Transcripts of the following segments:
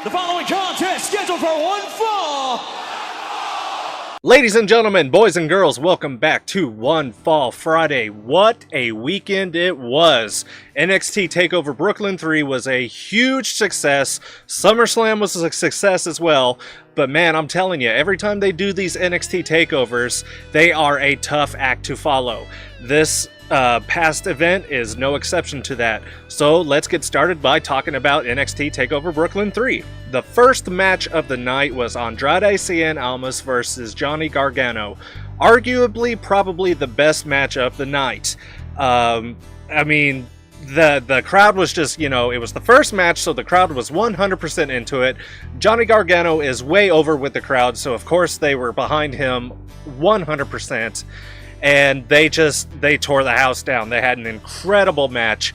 The following contest scheduled for one fall. Ladies and gentlemen, boys and girls, welcome back to One Fall Friday. What a weekend it was. NXT Takeover Brooklyn 3 was a huge success. Summerslam was a success as well. But man, I'm telling you, every time they do these NXT Takeovers, they are a tough act to follow. This past event is no exception to that. So let's get started by talking about NXT Takeover Brooklyn 3. The first match of the night was Andrade Cien Almas versus Johnny Gargano. Arguably, probably the best match of the night. The crowd was just, it was the first match, so the crowd was 100% into it. Johnny Gargano is way over with the crowd, so of course they were behind him 100%. And they tore the house down. They had an incredible match.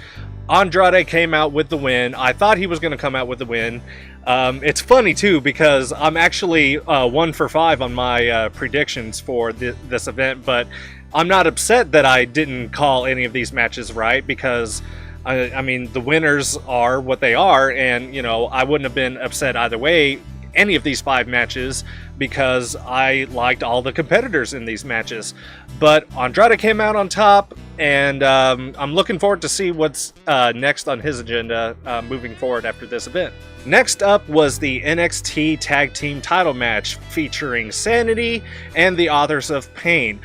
Andrade came out with the win. I thought he was going to come out with the win. It's funny too, because I'm actually 1 for 5 on my predictions for this event, but I'm not upset that I didn't call any of these matches right, because the winners are what they are, and I wouldn't have been upset either way any of these 5 matches, because I liked all the competitors in these matches. But Andrade came out on top, and I'm looking forward to see what's next on his agenda moving forward after this event. Next up was the NXT Tag Team title match featuring Sanity and the Authors of Pain.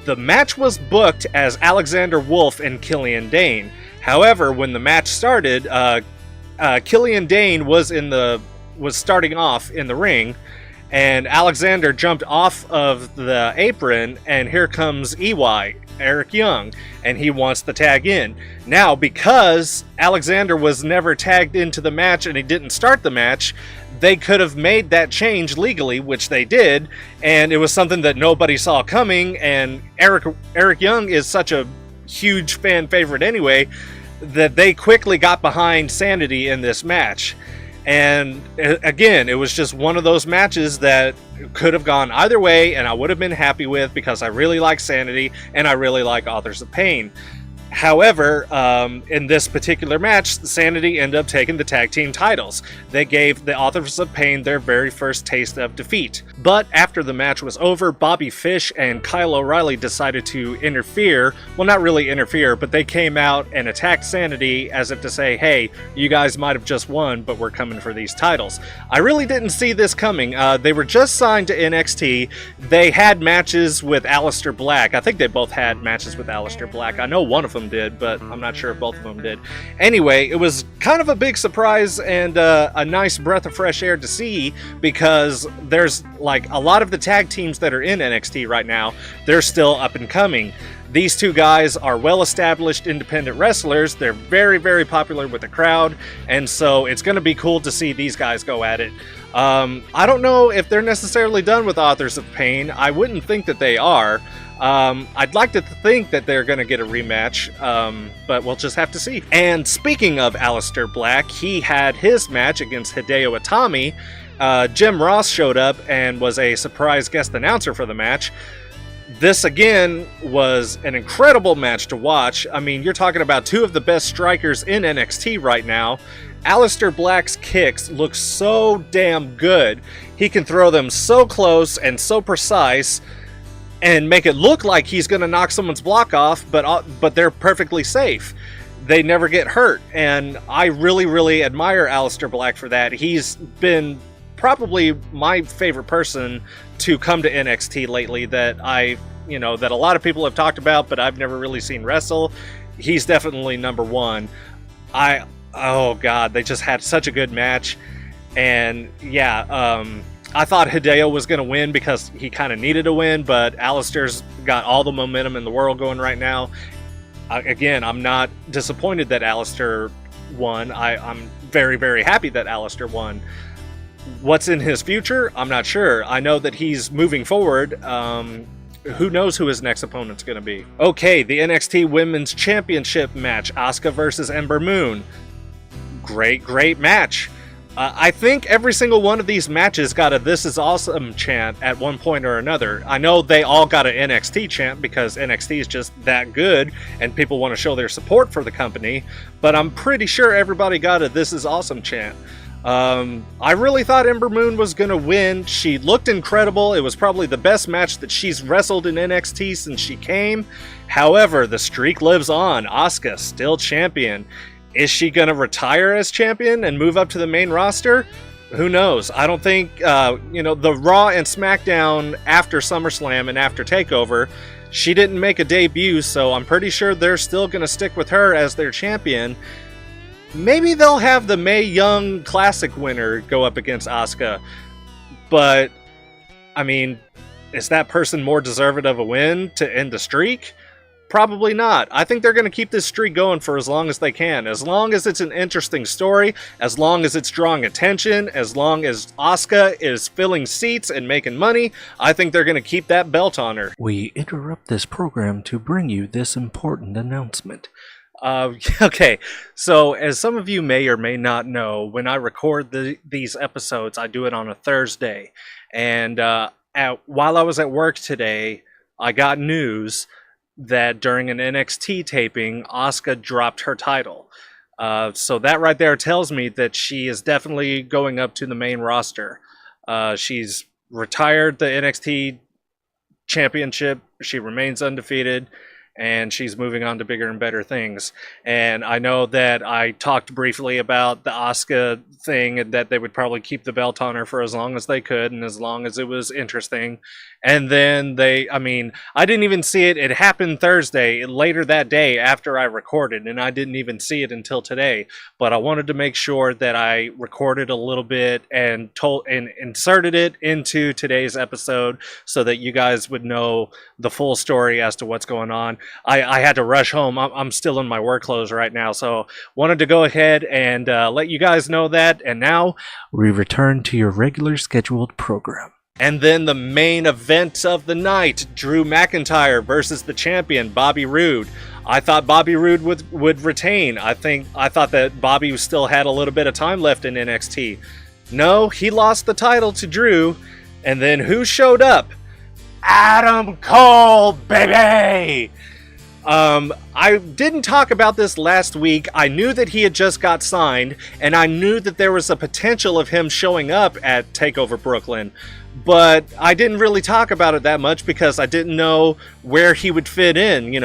The match was booked as Alexander Wolf and Killian Dane. However, when the match started, Killian Dane was starting off in the ring, and Alexander jumped off of the apron, and here comes EY, Eric Young, and he wants the tag in. Now, because Alexander was never tagged into the match and he didn't start the match, they could have made that change legally, which they did, and it was something that nobody saw coming, and Eric Young is such a huge fan favorite anyway, that they quickly got behind Sanity in this match. And again, it was just one of those matches that could have gone either way, and I would have been happy with, because I really like Sanity and I really like Authors of Pain. However, in this particular match, Sanity ended up taking the tag team titles. They gave the Authors of Pain their very first taste of defeat. But after the match was over, Bobby Fish and Kyle O'Reilly decided to interfere. Well, not really interfere, but they came out and attacked Sanity as if to say, hey, you guys might have just won, but we're coming for these titles. I really didn't see this coming. They were just signed to NXT. They had matches with Aleister Black. I think they both had matches with Aleister Black. I know one of them did, but I'm not sure if both of them did. Anyway, it was kind of a big surprise and a nice breath of fresh air to see, because there's like a lot of the tag teams that are in NXT right now, they're still up and coming. These two guys are well-established independent wrestlers. They're very, very popular with the crowd, and so it's going to be cool to see these guys go at it. I don't know if they're necessarily done with Authors of Pain. I wouldn't think that they are. I'd like to think that they're going to get a rematch, but we'll just have to see. And speaking of Aleister Black, he had his match against Hideo Itami. Jim Ross showed up and was a surprise guest announcer for the match. This again was an incredible match to watch. I mean, you're talking about 2 of the best strikers in NXT right now. Aleister Black's kicks look so damn good. He can throw them so close and so precise, and make it look like he's going to knock someone's block off, but they're perfectly safe. They never get hurt, and I really, really admire Aleister Black for that. He's been probably my favorite person to come to NXT lately that that a lot of people have talked about, but I've never really seen wrestle. He's definitely number 1. Oh God, they just had such a good match, and yeah, I thought Hideo was going to win because he kind of needed a win, but Aleister's got all the momentum in the world going right now. Again, I'm not disappointed that Aleister won. I'm very, very happy that Aleister won. What's in his future? I'm not sure. I know that he's moving forward. Who knows who his next opponent's going to be. Okay, the NXT Women's Championship match. Asuka versus Ember Moon. Great match. I think every single one of these matches got a "This is awesome" chant at one point or another. I know they all got an NXT chant because NXT is just that good and people want to show their support for the company, but I'm pretty sure everybody got a "This is awesome" chant. I really thought Ember Moon was going to win. She looked incredible. It was probably the best match that she's wrestled in NXT since she came. However, the streak lives on. Asuka still champion. Is she going to retire as champion and move up to the main roster? Who knows? I don't think, the Raw and SmackDown after SummerSlam and after TakeOver, she didn't make a debut, so I'm pretty sure they're still going to stick with her as their champion. Maybe they'll have the Mae Young Classic winner go up against Asuka, but, I mean, is that person more deserving of a win to end the streak? Probably not. I think they're going to keep this streak going for as long as they can. As long as it's an interesting story, as long as it's drawing attention, as long as Asuka is filling seats and making money, I think they're going to keep that belt on her. We interrupt this program to bring you this important announcement. Okay, so as some of you may or may not know, when I record these episodes, I do it on a Thursday. And while I was at work today, I got news that during an NXT taping, Asuka dropped her title. So that right there tells me that she is definitely going up to the main roster. She's retired the NXT championship. She remains undefeated. And she's moving on to bigger and better things. And I know that I talked briefly about the Asuka thing and that they would probably keep the belt on her for as long as they could and as long as it was interesting. And then I didn't even see it. It happened Thursday, later that day after I recorded, and I didn't even see it until today. But I wanted to make sure that I recorded a little bit and inserted it into today's episode so that you guys would know the full story as to what's going on. I had to rush home. I'm still in my work clothes right now, so wanted to go ahead and let you guys know that. And now we return to your regular scheduled program. And then the main event of the night, Drew McIntyre versus the champion, Bobby Roode. I thought Bobby Roode would retain. I thought that Bobby still had a little bit of time left in NXT. No, he lost the title to Drew. And then who showed up? Adam Cole, baby! I didn't talk about this last week. I knew that he had just got signed, and I knew that there was a potential of him showing up at TakeOver Brooklyn. But I didn't really talk about it that much because I didn't know where he would fit in,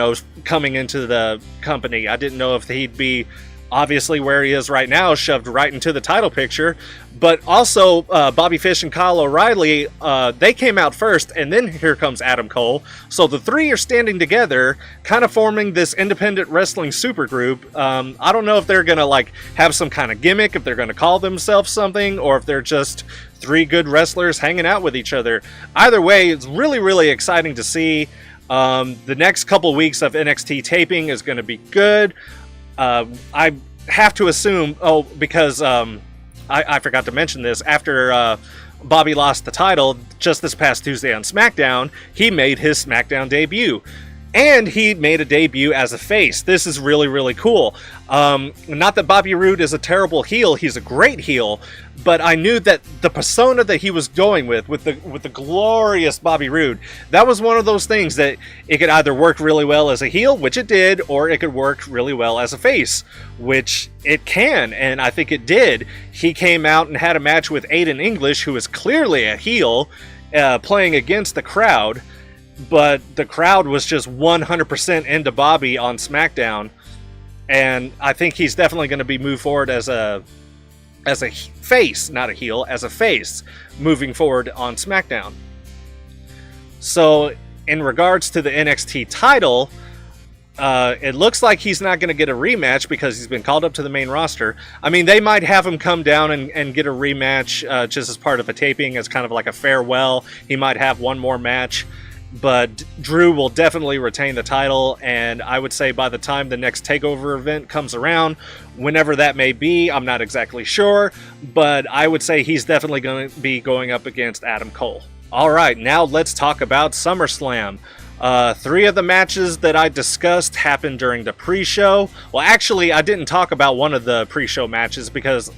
coming into the company. I didn't know if he'd be obviously where he is right now, shoved right into the title picture. But also, Bobby Fish and Kyle O'Reilly, they came out first, and then here comes Adam Cole. So the three are standing together, kind of forming this independent wrestling supergroup. I don't know if they're going to have some kind of gimmick, if they're going to call themselves something, or if they're just three good wrestlers hanging out with each other. Either way, it's really, really exciting to see. The next couple weeks of NXT taping is going to be good. I have to assume, because I forgot to mention this, after Bobby lost the title just this past Tuesday on SmackDown, he made his SmackDown debut. And he made a debut as a face. This is really, really cool. Not that Bobby Roode is a terrible heel, he's a great heel, but I knew that the persona that he was going with the glorious Bobby Roode, that was one of those things that it could either work really well as a heel, which it did, or it could work really well as a face, which it can, and I think it did. He came out and had a match with Aiden English, who is clearly a heel, playing against the crowd. But the crowd was just 100% into Bobby on SmackDown, and I think he's definitely going to be moved forward as a face, not a heel, as a face, moving forward on SmackDown. So, in regards to the NXT title, it looks like he's not going to get a rematch because he's been called up to the main roster. I mean, they might have him come down and get a rematch just as part of a taping, as kind of like a farewell. He might have one more match. But Drew will definitely retain the title, and I would say by the time the next TakeOver event comes around, whenever that may be, I'm not exactly sure, but I would say he's definitely going to be going up against Adam Cole. Alright, now let's talk about SummerSlam. 3 of the matches that I discussed happened during the pre-show. Well, actually, I didn't talk about one of the pre-show matches because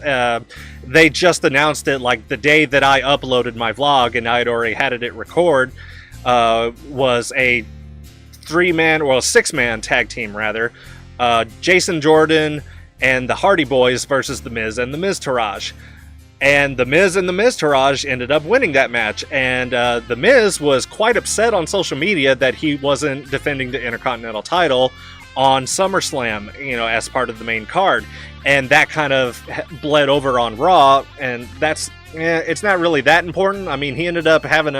they just announced it like the day that I uploaded my vlog, and I had already had it record. Was a 6-man tag team, rather. Jason Jordan and the Hardy Boys versus The Miz and The Miz Taraj. And The Miz and the Miztourage ended up winning that match. And The Miz was quite upset on social media that he wasn't defending the Intercontinental title on SummerSlam, as part of the main card. And that kind of bled over on Raw, and it's not really that important. I mean, he ended up having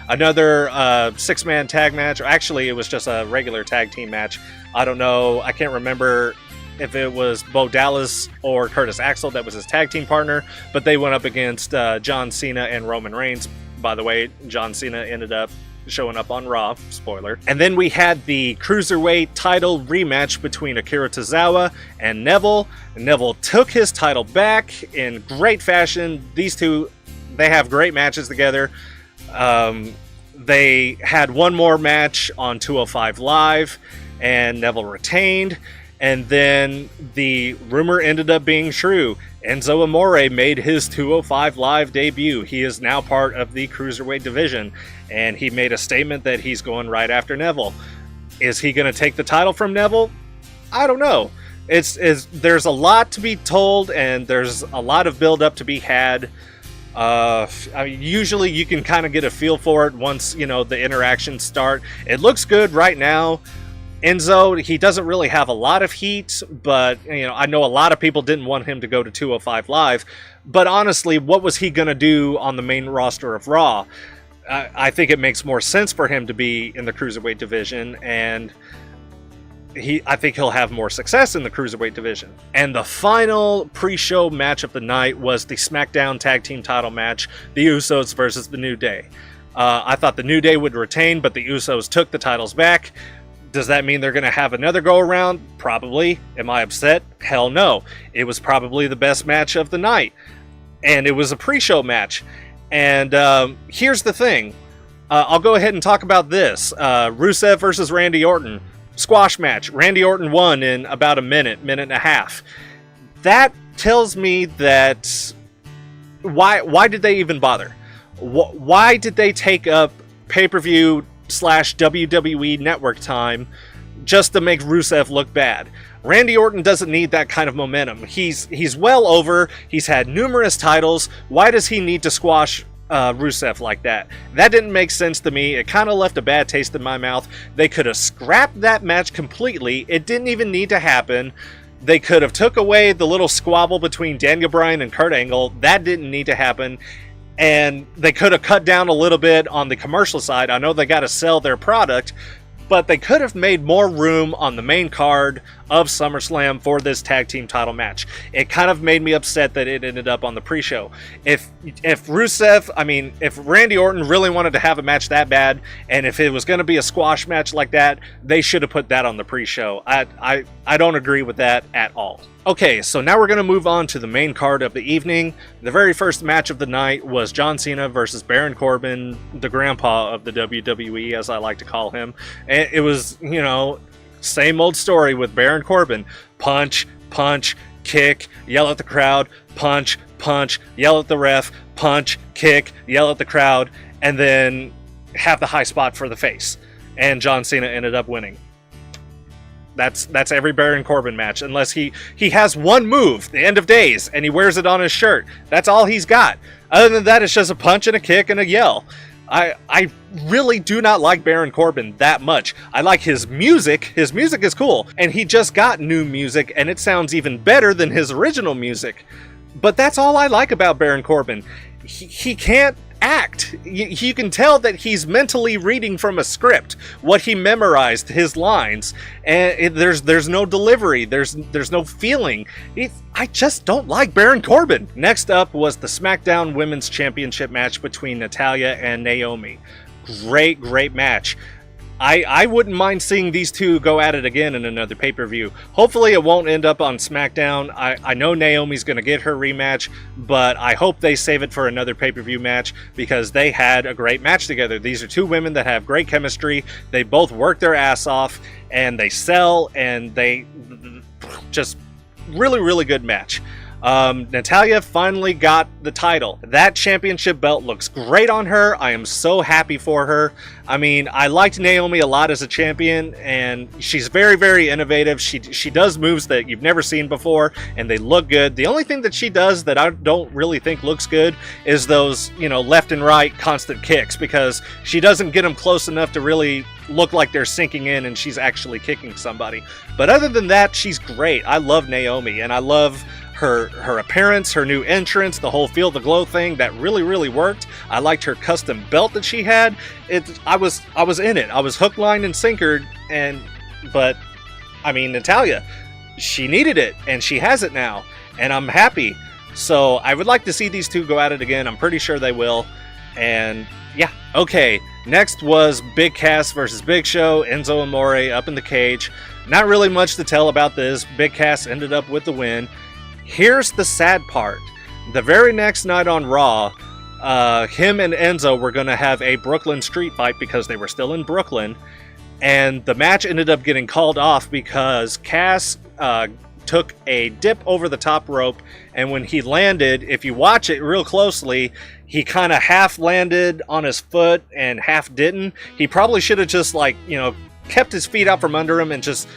another 6-man tag match. Or actually, it was just a regular tag team match. I don't know. I can't remember if it was Bo Dallas or Curtis Axel that was his tag team partner, but they went up against John Cena and Roman Reigns. By the way, John Cena ended up showing up on Raw, spoiler. And then we had the Cruiserweight title rematch between Akira Tozawa and Neville. Neville took his title back in great fashion. These two, they have great matches together. They had one more match on 205 Live, and Neville retained. And then the rumor ended up being true. Enzo Amore made his 205 Live debut. He is now part of the Cruiserweight division, and he made a statement that he's going right after Neville. Is he going to take the title from Neville? I don't know. There's a lot to be told, and there's a lot of build-up to be had. Usually you can kind of get a feel for it once, the interactions start. It looks good right now. Enzo, he doesn't really have a lot of heat, but I know a lot of people didn't want him to go to 205 Live. But honestly, what was he going to do on the main roster of Raw? I think it makes more sense for him to be in the Cruiserweight division, and I think he'll have more success in the Cruiserweight division. And the final pre-show match of the night was the SmackDown Tag Team title match, the Usos versus the New Day. I thought the New Day would retain, but the Usos took the titles back. Does that mean they're going to have another go-around? Probably. Am I upset? Hell no. It was probably the best match of the night. And it was a pre-show match. And here's the thing. I'll go ahead and talk about this. Rusev versus Randy Orton. Squash match. Randy Orton won in about a minute and a half. That tells me that... Why did they even bother? Why did they take up pay-per-view / WWE network time just to make Rusev look bad? Randy Orton doesn't need that kind of momentum. He's well over. He's had numerous titles. Why does he need to squash Rusev like that? That didn't make sense to me. It kind of left a bad taste in my mouth. They could have scrapped that match completely. It didn't even need to happen. They could have took away the little squabble between Daniel Bryan and Kurt Angle. That didn't need to happen. And they could have cut down a little bit on the commercial side. I know they got to sell their product, but they could have made more room on the main card of SummerSlam for this tag team title match. It kind of made me upset that it ended up on the pre-show. If Randy Orton really wanted to have a match that bad, and if it was going to be a squash match like that, they should have put that on the pre-show. I don't agree with that at all. Okay, so now we're going to move on to the main card of the evening. The very first match of the night was John Cena versus Baron Corbin, the grandpa of the WWE, as I like to call him. And it was, same old story with Baron Corbin. Punch, punch, kick, yell at the crowd, punch, punch, yell at the ref, punch, kick, yell at the crowd, and then have the high spot for the face. And John Cena ended up winning. That's every Baron Corbin match, unless he has one move, the End of Days, and he wears it on his shirt. That's all he's got. Other than that, it's just a punch and a kick and a yell. I really do not like Baron Corbin that much. I like his music. His music is cool, and he just got new music, and it sounds even better than his original music. But that's all I like about Baron Corbin. He can't act. You can tell that he's mentally reading from a script, what he memorized, his lines, and there's no delivery, there's no feeling. I just don't like Baron Corbin. Next up was the SmackDown Women's Championship match between Natalya and Naomi. Great match. I wouldn't mind seeing these two go at it again in another pay-per-view. Hopefully it won't end up on SmackDown. I know Naomi's going to get her rematch, but I hope they save it for another pay-per-view match because they had a great match together. These are two women that have great chemistry. They both work their ass off, and they sell, and they just really good match. Natalya finally got the title. That championship belt looks great on her. I am so happy for her. I mean, I liked Naomi a lot as a champion, and she's very, very innovative. She does moves that you've never seen before, and they look good. The only thing that she does that I don't really think looks good is those, left and right constant kicks, because she doesn't get them close enough to really look like they're sinking in and she's actually kicking somebody. But other than that, she's great. I love Naomi, and I love her appearance, her new entrance, the whole Feel the Glow thing, that really, really worked. I liked her custom belt that she had. I was in it. I was hook, line, and sinker. But I mean, Natalya, she needed it, and she has it now, and I'm happy. So I would like to see these two go at it again. I'm pretty sure they will. And yeah, okay. Next was Big Cass versus Big Show, Enzo Amore up in the cage. Not really much to tell about this. Big Cass ended up with the win. Here's the sad part. The very next night on Raw, him and Enzo were going to have a Brooklyn street fight because they were still in Brooklyn. And the match ended up getting called off because Cass took a dip over the top rope. And when he landed, if you watch it real closely, he kind of half landed on his foot and half didn't. He probably should have just kept his feet out from under him and just,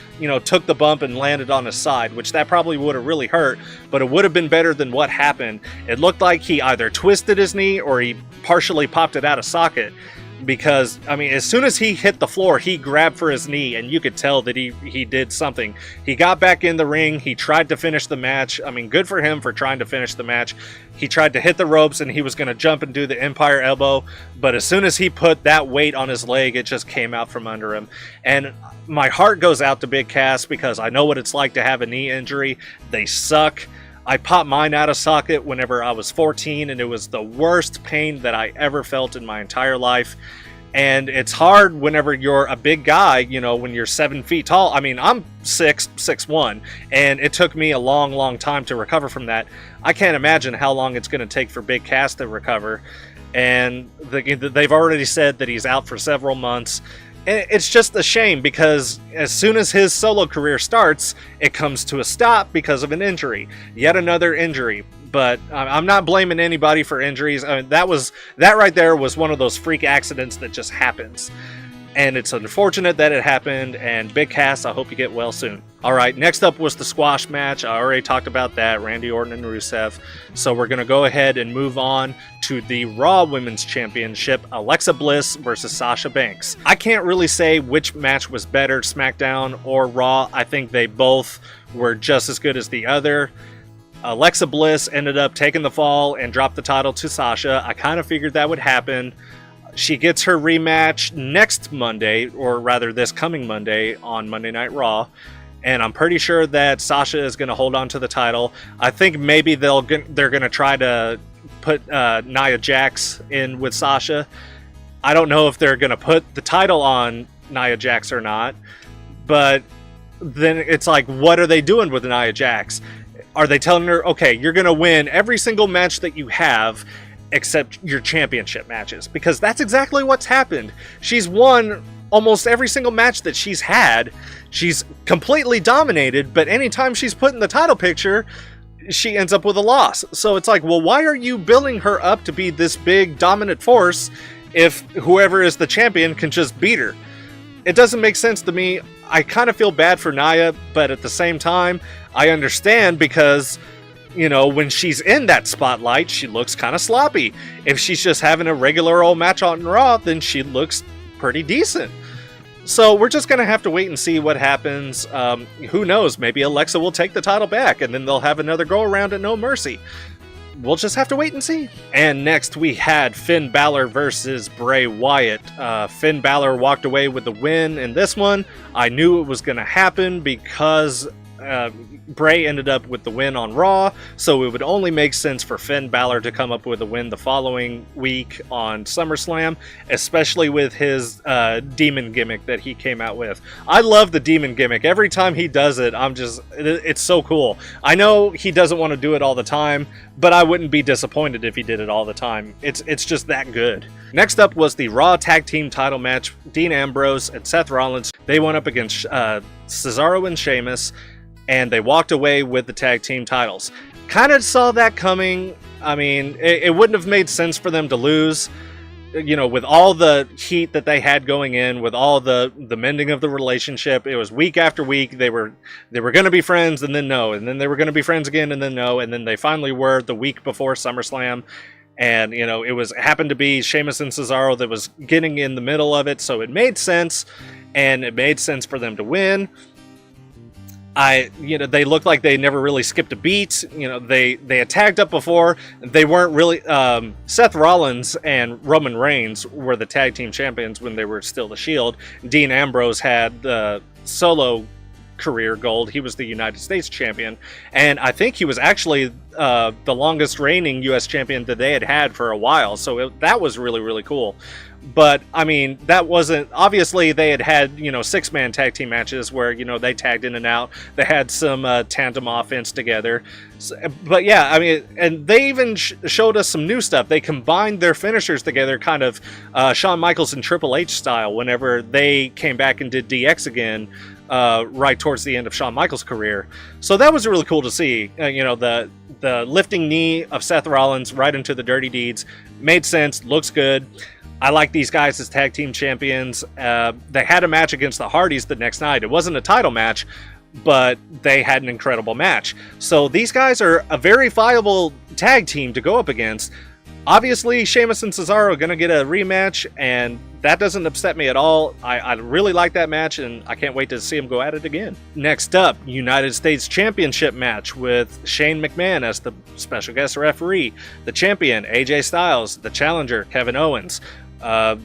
took the bump and landed on his side, which that probably would have really hurt, but it would have been better than what happened. It looked like he either twisted his knee or he partially popped it out of socket, because, I mean, as soon as he hit the floor, he grabbed for his knee, and you could tell that he did something. He got back in the ring. He tried to finish the match. I mean, good for him for trying to finish the match. He tried to hit the ropes, and he was going to jump and do the Empire Elbow, but as soon as he put that weight on his leg, it just came out from under him. And my heart goes out to Big Cass, because I know what it's like to have a knee injury. They suck. I popped mine out of socket whenever I was 14, and it was the worst pain that I ever felt in my entire life. And it's hard whenever you're a big guy, when you're 7 feet tall. I mean, I'm 6'1", and it took me a long, long time to recover from that. I can't imagine how long it's going to take for Big Cass to recover. And they've already said that he's out for several months. It's just a shame, because as soon as his solo career starts, it comes to a stop because of an injury. Yet another injury. But I'm not blaming anybody for injuries. I mean, that right there was one of those freak accidents that just happens. And it's unfortunate that it happened, and Big Cass, I hope you get well soon. Alright, next up was the squash match. I already talked about that, Randy Orton and Rusev. So we're going to go ahead and move on to the Raw Women's Championship, Alexa Bliss versus Sasha Banks. I can't really say which match was better, SmackDown or Raw. I think they both were just as good as the other. Alexa Bliss ended up taking the fall and dropped the title to Sasha. I kind of figured that would happen. She gets her rematch next Monday, or rather this coming Monday on Monday Night Raw. And I'm pretty sure that Sasha is going to hold on to the title. I think maybe they're going to try to put Nia Jax in with Sasha. I don't know if they're going to put the title on Nia Jax or not. But then it's like, what are they doing with Nia Jax? Are they telling her, okay, you're going to win every single match that you have except your championship matches? Because that's exactly what's happened. She's won almost every single match that she's had. She's completely dominated, but anytime she's put in the title picture, she ends up with a loss. So it's like, well, why are you building her up to be this big dominant force if whoever is the champion can just beat her? It doesn't make sense to me. I kind of feel bad for Nia, but at the same time, I understand, because, when she's in that spotlight, she looks kind of sloppy. If she's just having a regular old match on Raw, then she looks pretty decent. So we're just going to have to wait and see what happens. Who knows? Maybe Alexa will take the title back, and then they'll have another go around at No Mercy. We'll just have to wait and see. And next we had Finn Balor versus Bray Wyatt. Finn Balor walked away with the win in this one. I knew it was going to happen because Bray ended up with the win on Raw, so it would only make sense for Finn Balor to come up with a win the following week on SummerSlam, especially with his demon gimmick that he came out with. I love the demon gimmick. Every time he does it, it's so cool. I know he doesn't want to do it all the time, but I wouldn't be disappointed if he did it all the time. It's just that good. Next up was the Raw Tag Team title match. Dean Ambrose and Seth Rollins, they went up against Cesaro and Sheamus, and they walked away with the tag team titles. kind of saw that coming. I mean, it wouldn't have made sense for them to lose, with all the heat that they had going in, with all the mending of the relationship. It was week after week. They were going to be friends, and then no, and then they were going to be friends again, and then no, and then they finally were the week before SummerSlam. And, it happened to be Sheamus and Cesaro that was getting in the middle of it, so it made sense, and it made sense for them to win. They looked like they never really skipped a beat. They had tagged up before. They weren't really. Seth Rollins and Roman Reigns were the tag team champions when they were still the Shield. Dean Ambrose had the solo career gold. He was the United States champion, and I think he was actually the longest reigning U.S. champion that they had for a while. So that was really, really cool. But, I mean, that wasn't... Obviously, they had 6-man tag team matches where, they tagged in and out. They had some tandem offense together. But, yeah, I mean, and they even showed us some new stuff. They combined their finishers together, kind of Shawn Michaels and Triple H style, whenever they came back and did DX again, right towards the end of Shawn Michaels' career. So that was really cool to see. The lifting knee of Seth Rollins right into the Dirty Deeds made sense, looks good. I like these guys as tag team champions. They had a match against the Hardys the next night. It wasn't a title match, but they had an incredible match. So these guys are a very viable tag team to go up against. Obviously, Sheamus and Cesaro are going to get a rematch, and that doesn't upset me at all. I really like that match, and I can't wait to see them go at it again. Next up, United States Championship match with Shane McMahon as the special guest referee, the champion, AJ Styles, the challenger, Kevin Owens.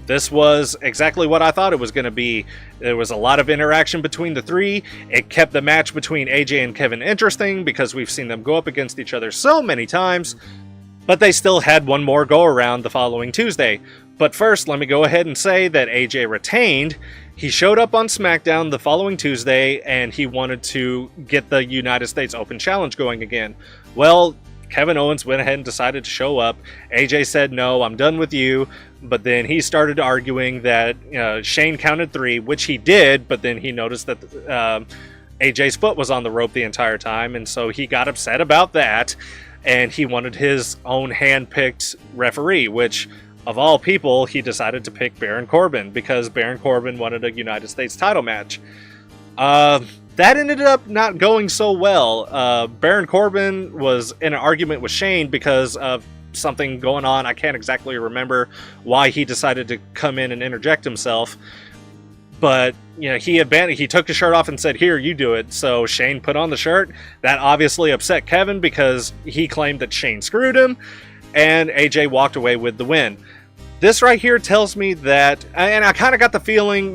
This was exactly what I thought it was going to be. There was a lot of interaction between the three. It kept the match between AJ and Kevin interesting because we've seen them go up against each other so many times. But they still had one more go-around the following Tuesday. But first, let me go ahead and say that AJ retained. He showed up on SmackDown the following Tuesday, and he wanted to get the United States Open Challenge going again. Well, Kevin Owens went ahead and decided to show up. AJ said, no, I'm done with you. But then he started arguing that Shane counted 3, which he did, but then he noticed that AJ's foot was on the rope the entire time, and so he got upset about that. And he wanted his own hand-picked referee, which, of all people, he decided to pick Baron Corbin because Baron Corbin wanted a United States title match. That ended up not going so well. Baron Corbin was in an argument with Shane because of something going on. I can't exactly remember why he decided to come in and interject himself. But, he took his shirt off and said, here, you do it. So Shane put on the shirt. That obviously upset Kevin because he claimed that Shane screwed him. And AJ walked away with the win. This right here tells me that, and I kind of got the feeling,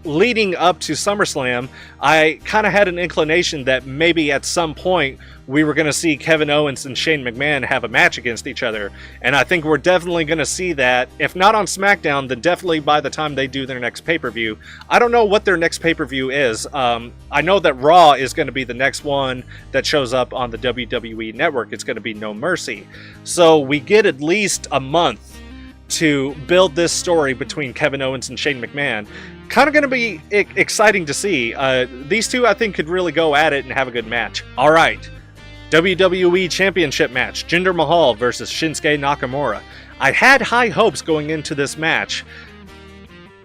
leading up to SummerSlam, I kind of had an inclination that maybe at some point we were going to see Kevin Owens and Shane McMahon have a match against each other. And I think we're definitely going to see that, if not on SmackDown, then definitely by the time they do their next pay-per-view. I don't know what their next pay-per-view is. I know that Raw is going to be the next one that shows up on the WWE Network. It's going to be No Mercy. So we get at least a month to build this story between Kevin Owens and Shane McMahon. Kind of going to be exciting to see. These two, I think, could really go at it and have a good match. All right. WWE Championship match. Jinder Mahal versus Shinsuke Nakamura. I had high hopes going into this match.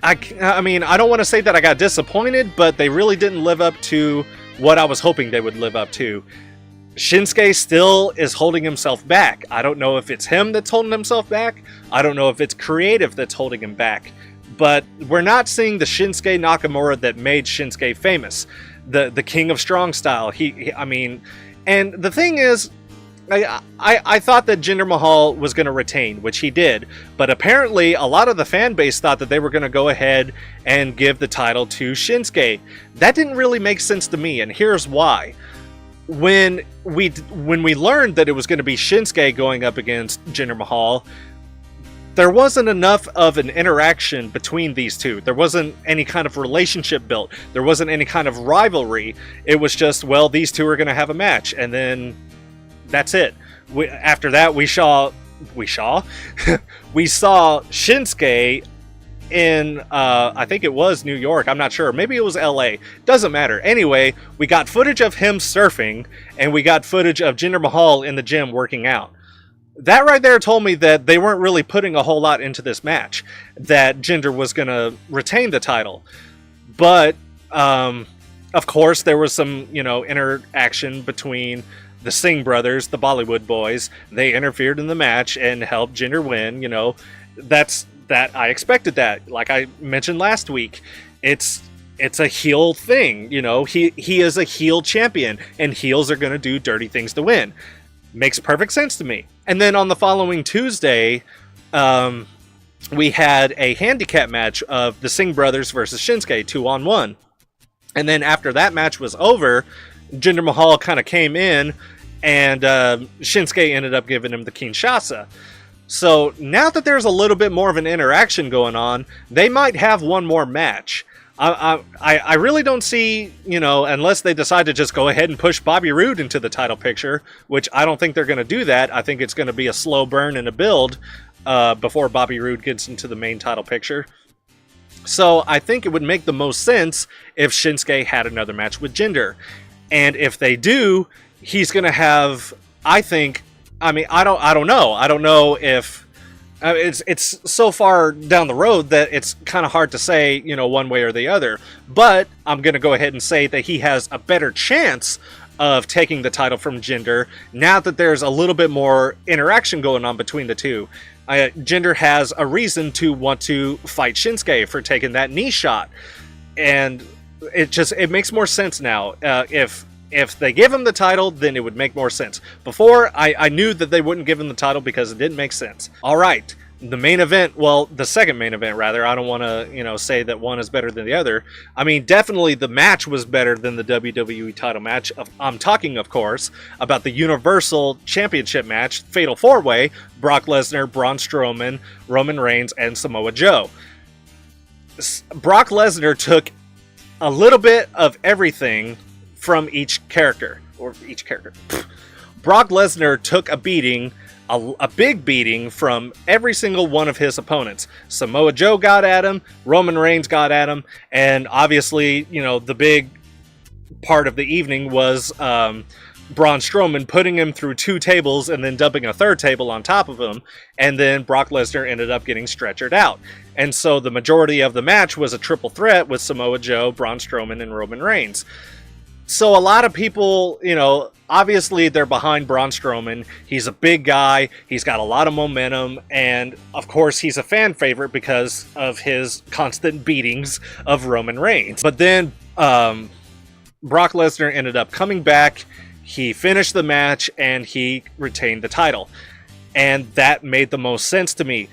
I mean, I don't want to say that I got disappointed, but they really didn't live up to what I was hoping they would live up to. Shinsuke still is holding himself back. I don't know if it's him that's holding himself back. I don't know if it's creative that's holding him back. But we're not seeing the Shinsuke Nakamura that made Shinsuke famous. The king of strong style. And the thing is, I thought that Jinder Mahal was going to retain, which he did. But apparently, a lot of the fan base thought that they were going to go ahead and give the title to Shinsuke. That didn't really make sense to me, and here's why. When we learned that it was going to be Shinsuke going up against Jinder Mahal, there wasn't enough of an interaction between these two. There wasn't any kind of relationship built. There wasn't any kind of rivalry. It was just, well, these two are going to have a match, and then that's it. After that, we saw Shinsuke in, I think it was New York, I'm not sure, maybe it was LA, doesn't matter. Anyway, we got footage of him surfing, and we got footage of Jinder Mahal in the gym working out. That right there told me that they weren't really putting a whole lot into this match, that Jinder was going to retain the title. But, of course, there was some, interaction between the Singh brothers, the Bollywood boys. They interfered in the match and helped Jinder win. That I expected that. Like I mentioned last week, it's a heel thing. He is a heel champion, and heels are going to do dirty things to win. Makes perfect sense to me. And then on the following Tuesday, we had a handicap match of the Singh brothers versus Shinsuke 2-on-1. And then after that match was over, Jinder Mahal kind of came in, and Shinsuke ended up giving him the Kinshasa. So now that there's a little bit more of an interaction going on, they might have one more match. I really don't see, unless they decide to just go ahead and push Bobby Roode into the title picture, which I don't think they're going to do that. I think it's going to be a slow burn and a build before Bobby Roode gets into the main title picture. So I think it would make the most sense if Shinsuke had another match with Jinder. And if they do, he's going to have, I don't know. I don't know if it's so far down the road that it's kind of hard to say, one way or the other. But I'm going to go ahead and say that he has a better chance of taking the title from Jinder now that there's a little bit more interaction going on between the two. Jinder has a reason to want to fight Shinsuke for taking that knee shot. And it makes more sense now. If they give him the title, then it would make more sense. Before, I knew that they wouldn't give him the title because it didn't make sense. All right, the main event, the second main event, rather. I don't want to, say that one is better than the other. I mean, definitely the match was better than the WWE title match. I'm talking, of course, about the Universal Championship match, Fatal 4-Way, Brock Lesnar, Braun Strowman, Roman Reigns, and Samoa Joe. Brock Lesnar took a little bit of everything from each character. Brock Lesnar took a beating, a big beating from every single one of his opponents. Samoa Joe got at him, Roman Reigns got at him, and obviously, the big part of the evening was Braun Strowman putting him through 2 tables and then dumping a 3rd table on top of him, and then Brock Lesnar ended up getting stretchered out. And so the majority of the match was a triple threat with Samoa Joe, Braun Strowman, and Roman Reigns. So a lot of people, obviously they're behind Braun Strowman. He's a big guy. He's got a lot of momentum. And, of course, he's a fan favorite because of his constant beatings of Roman Reigns. But then Brock Lesnar ended up coming back. He finished the match, and he retained the title. And that made the most sense to me.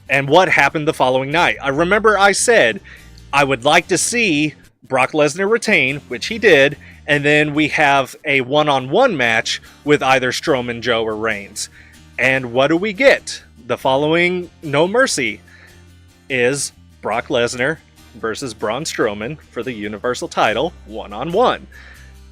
And what happened the following night? I remember I said I would like to see Brock Lesnar retain, which he did, and then we have a one-on-one match with either Strowman, Joe, or Reigns. And what do we get? The following No Mercy is Brock Lesnar versus Braun Strowman for the Universal title, one-on-one.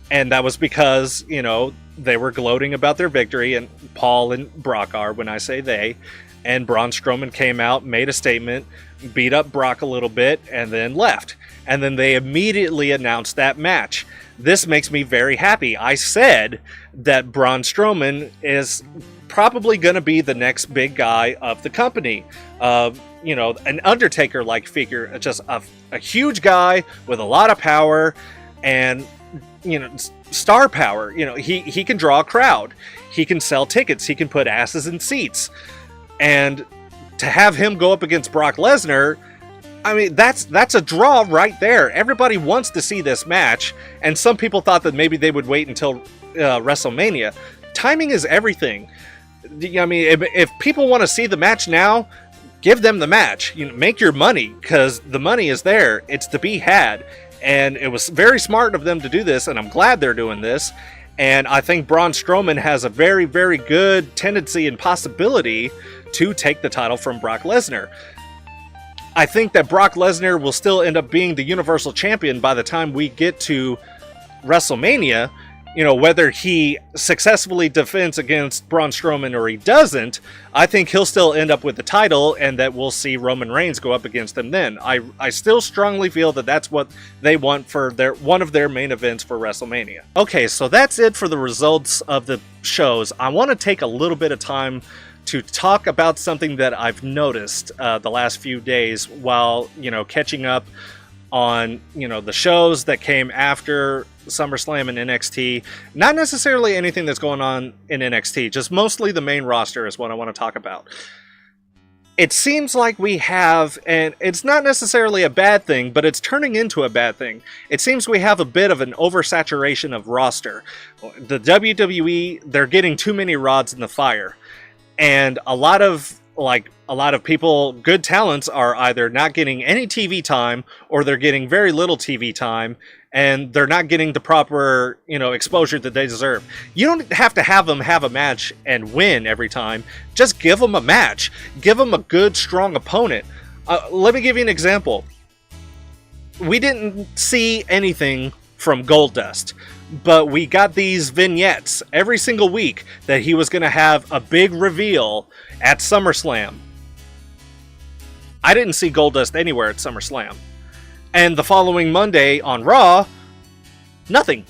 And that was because, they were gloating about their victory, and Paul and Brock are, when I say they, and Braun Strowman came out, made a statement, beat up Brock a little bit, and then left. And then they immediately announced that match. This makes me very happy. I said that Braun Strowman is probably going to be the next big guy of the company. An Undertaker-like figure, just a huge guy with a lot of power and, star power. He can draw a crowd. He can sell tickets. He can put asses in seats. And to have him go up against Brock Lesnar, I mean, that's a draw right there. Everybody wants to see this match, and some people thought that maybe they would wait until WrestleMania. Timing is everything. I mean, if people want to see the match now, give them the match. Make your money, because the money is there. It's to be had. And it was very smart of them to do this, and I'm glad they're doing this. And I think Braun Strowman has a very, very good tendency and possibility to take the title from Brock Lesnar. I think that Brock Lesnar will still end up being the Universal Champion by the time we get to WrestleMania. whether he successfully defends against Braun Strowman or he doesn't, I think he'll still end up with the title, and that we'll see Roman Reigns go up against him then. I still strongly feel that that's what they want for one of their main events for WrestleMania. Okay, so that's it for the results of the shows. I want to take a little bit of time to talk about something that I've noticed the last few days while, catching up on, the shows that came after SummerSlam and NXT. Not necessarily anything that's going on in NXT, just mostly the main roster is what I want to talk about. It seems like we have, and it's not necessarily a bad thing, but it's turning into a bad thing. It seems we have a bit of an oversaturation of roster. The WWE, they're getting too many rods in the fire. And a lot of people, good talents, are either not getting any TV time or they're getting very little TV time, and they're not getting the proper, exposure that they deserve. You don't have to have them have a match and win every time. Just give them a match. Give them a good, strong opponent. Let me give you an example. We didn't see anything from Goldust, but we got these vignettes every single week that he was going to have a big reveal at SummerSlam. I didn't see Goldust anywhere at SummerSlam. And the following Monday on Raw, nothing.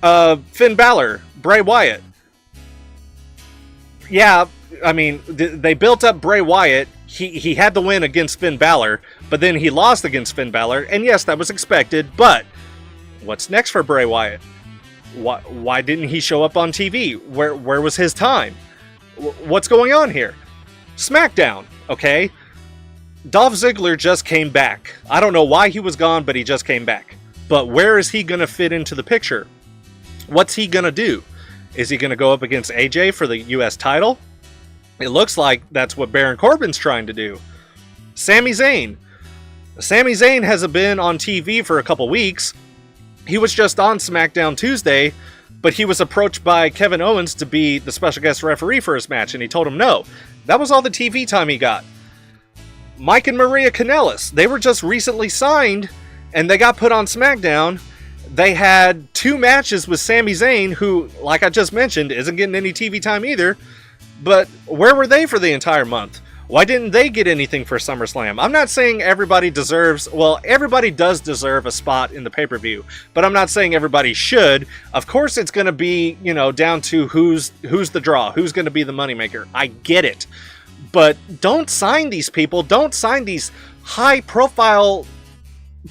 Finn Balor, Bray Wyatt. Yeah, I mean, they built up Bray Wyatt. He had to win against Finn Balor, but then he lost against Finn Balor. And yes, that was expected, but what's next for Bray Wyatt? Why didn't he show up on TV? Where was his time? What's going on here? SmackDown, okay? Dolph Ziggler just came back. I don't know why he was gone, but he just came back. But where is he going to fit into the picture? What's he going to do? Is he going to go up against AJ for the US title? It looks like that's what Baron Corbin's trying to do. Sami Zayn. Sami Zayn hasn't been on TV for a couple weeks. He was just on SmackDown Tuesday, but he was approached by Kevin Owens to be the special guest referee for his match, and he told him no. That was all the TV time he got. Mike and Maria Kanellis, they were just recently signed, and they got put on SmackDown. They had 2 matches with Sami Zayn, who, like I just mentioned, isn't getting any TV time either. But where were they for the entire month? Why didn't they get anything for SummerSlam? I'm not saying everybody deserves... Well, everybody does deserve a spot in the pay-per-view, but I'm not saying everybody should. Of course, it's going to be, down to who's the draw, who's going to be the moneymaker. I get it. But don't sign these people. Don't sign these high-profile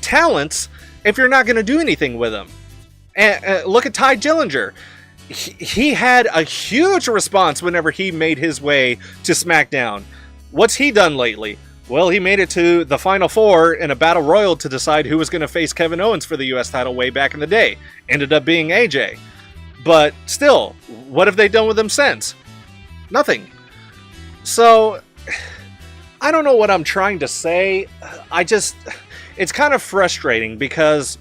talents if you're not going to do anything with them. And look at Ty Dillinger. He had a huge response whenever he made his way to SmackDown. What's he done lately? Well, he made it to the Final Four in a Battle Royal to decide who was going to face Kevin Owens for the US title way back in the day. Ended up being AJ. But still, what have they done with him since? Nothing. So, I don't know what I'm trying to say. It's kind of frustrating because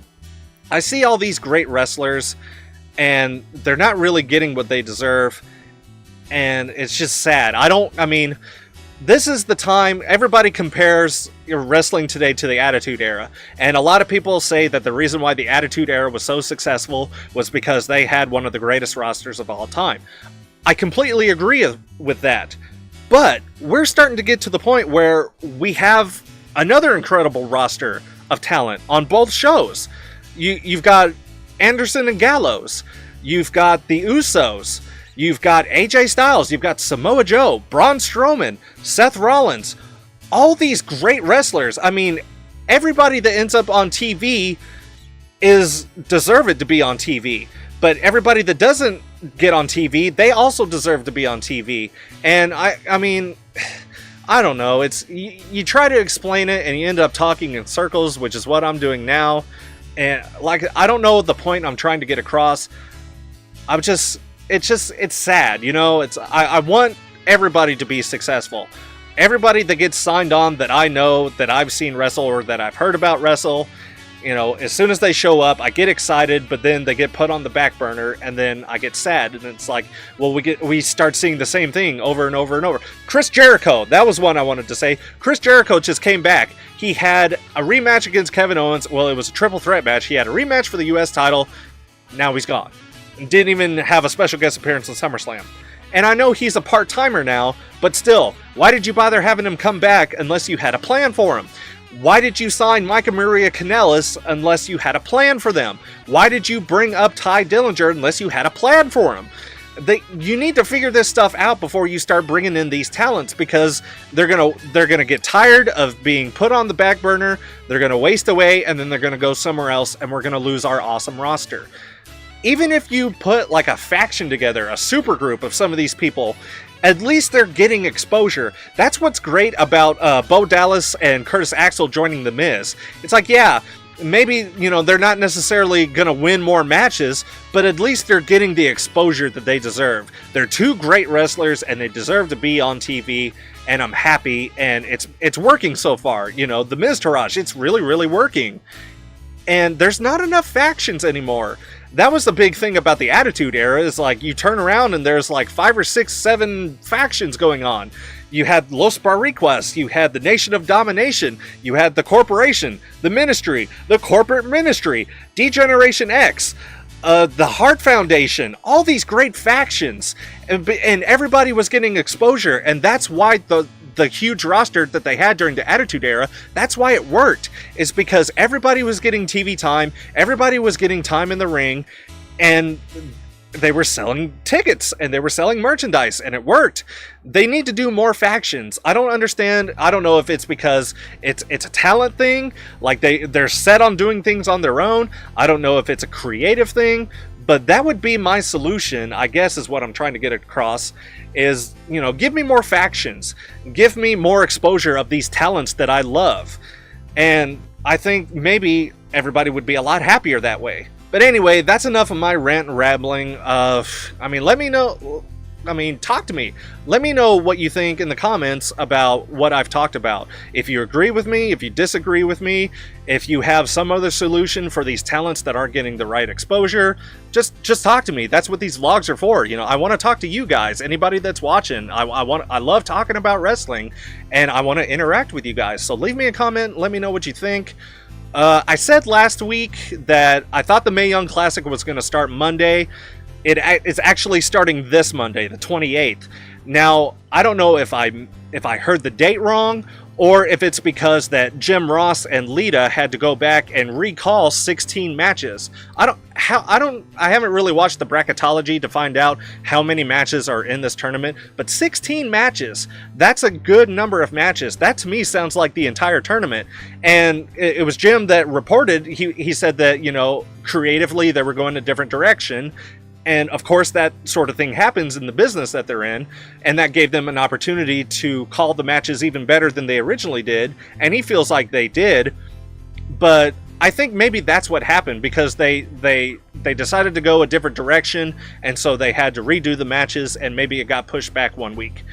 I see all these great wrestlers and they're not really getting what they deserve. And it's just sad. This is the time everybody compares wrestling today to the Attitude Era. And a lot of people say that the reason why the Attitude Era was so successful was because they had one of the greatest rosters of all time. I completely agree with that. But we're starting to get to the point where we have another incredible roster of talent on both shows. You've got Anderson and Gallows. You've got the Usos. You've got AJ Styles. You've got Samoa Joe, Braun Strowman, Seth Rollins. All these great wrestlers. I mean, everybody that ends up on TV is deserved to be on TV. But everybody that doesn't get on TV, they also deserve to be on TV. And I mean, I don't know. It's you try to explain it and you end up talking in circles, which is what I'm doing now. And I don't know the point I'm trying to get across. It's sad, I want everybody to be successful. Everybody that gets signed on that I know, that I've seen wrestle or that I've heard about wrestle, as soon as they show up, I get excited, but then they get put on the back burner, and then I get sad, and it's like, well, we start seeing the same thing over and over and over. Chris Jericho, that was one I wanted to say. Chris Jericho just came back. He had a rematch against Kevin Owens. Well, it was a triple threat match. He had a rematch for the US title. Now he's gone. Didn't even have a special guest appearance on SummerSlam. And I know he's a part-timer now, but still, why did you bother having him come back unless you had a plan for him? Why did you sign Mike and Maria Kanellis unless you had a plan for them? Why did you bring up Ty Dillinger unless you had a plan for him? You need to figure this stuff out before you start bringing in these talents, because they're gonna get tired of being put on the back burner. They're gonna waste away, and then they're gonna go somewhere else, and we're gonna lose our awesome roster. Even if you put like a faction together, a super group of some of these people, at least they're getting exposure. That's what's great about Bo Dallas and Curtis Axel joining The Miz. It's like, yeah, maybe, you know, they're not necessarily going to win more matches, but at least they're getting the exposure that they deserve. They're two great wrestlers, and they deserve to be on TV, and I'm happy, and it's working so far. You know, The Miz Taraj, it's really, really working. And there's not enough factions anymore. That was the big thing about the Attitude Era, is like you turn around and there's like 5 or 6, 7 factions going on. You had Los Barriquas, you had the Nation of Domination, you had the Corporation, the Ministry, the Corporate Ministry, D-Generation X, the Hart Foundation, all these great factions, and everybody was getting exposure, and that's why the huge roster that they had during the Attitude Era, that's why it worked, is because everybody was getting TV time, everybody was getting time in the ring, and they were selling tickets, and they were selling merchandise, and it worked. They need to do more factions. I don't understand. I don't know if it's because it's a talent thing, like they're set on doing things on their own. I don't know if it's a creative thing, but that would be my solution, I guess, is what I'm trying to get across, is, you know, give me more factions. Give me more exposure of these talents that I love. And I think maybe everybody would be a lot happier that way. But anyway, that's enough of my rant and rambling. Let me know. Talk to me. Let me know what you think in the comments about what I've talked about. If you agree with me, if you disagree with me, if you have some other solution for these talents that aren't getting the right exposure, just talk to me. That's what these vlogs are for. You know, I want to talk to you guys, anybody that's watching. I love talking about wrestling, and I want to interact with you guys. So leave me a comment. Let me know what you think. I said last week that I thought the Mae Young Classic was going to start Monday. It's actually starting this Monday, the 28th. Now, I don't know if I heard the date wrong, or if it's because that Jim Ross and Lita had to go back and recall 16 matches. I haven't really watched the bracketology to find out how many matches are in this tournament, but 16 matches, that's a good number of matches. That to me sounds like the entire tournament. And it was Jim that reported, he said that, you know, creatively they were going a different direction. And of course that sort of thing happens in the business that they're in, and that gave them an opportunity to call the matches even better than they originally did, and he feels like they did. But I think maybe that's what happened, because they decided to go a different direction, and so they had to redo the matches, and maybe it got pushed back 1 week.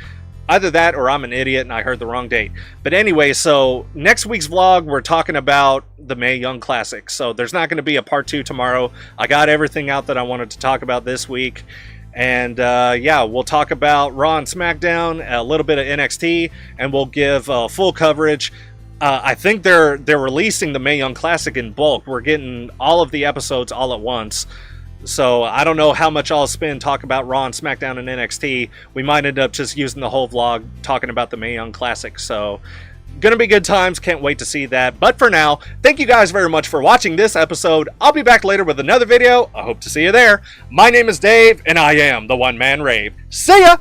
Either that, or I'm an idiot and I heard the wrong date. But anyway, so next week's vlog, we're talking about the Mae Young Classic. So there's not going to be a part 2 tomorrow. I got everything out that I wanted to talk about this week. And yeah, we'll talk about Raw and SmackDown, a little bit of NXT, and we'll give full coverage. I think they're releasing the Mae Young Classic in bulk. We're getting all of the episodes all at once. So I don't know how much I'll spend talking about Raw and SmackDown and NXT. We might end up just using the whole vlog talking about the Mae Young Classic. So gonna be good times. Can't wait to see that. But for now, thank you guys very much for watching this episode. I'll be back later with another video. I hope to see you there. My name is Dave, and I am the One Man Rave. See ya!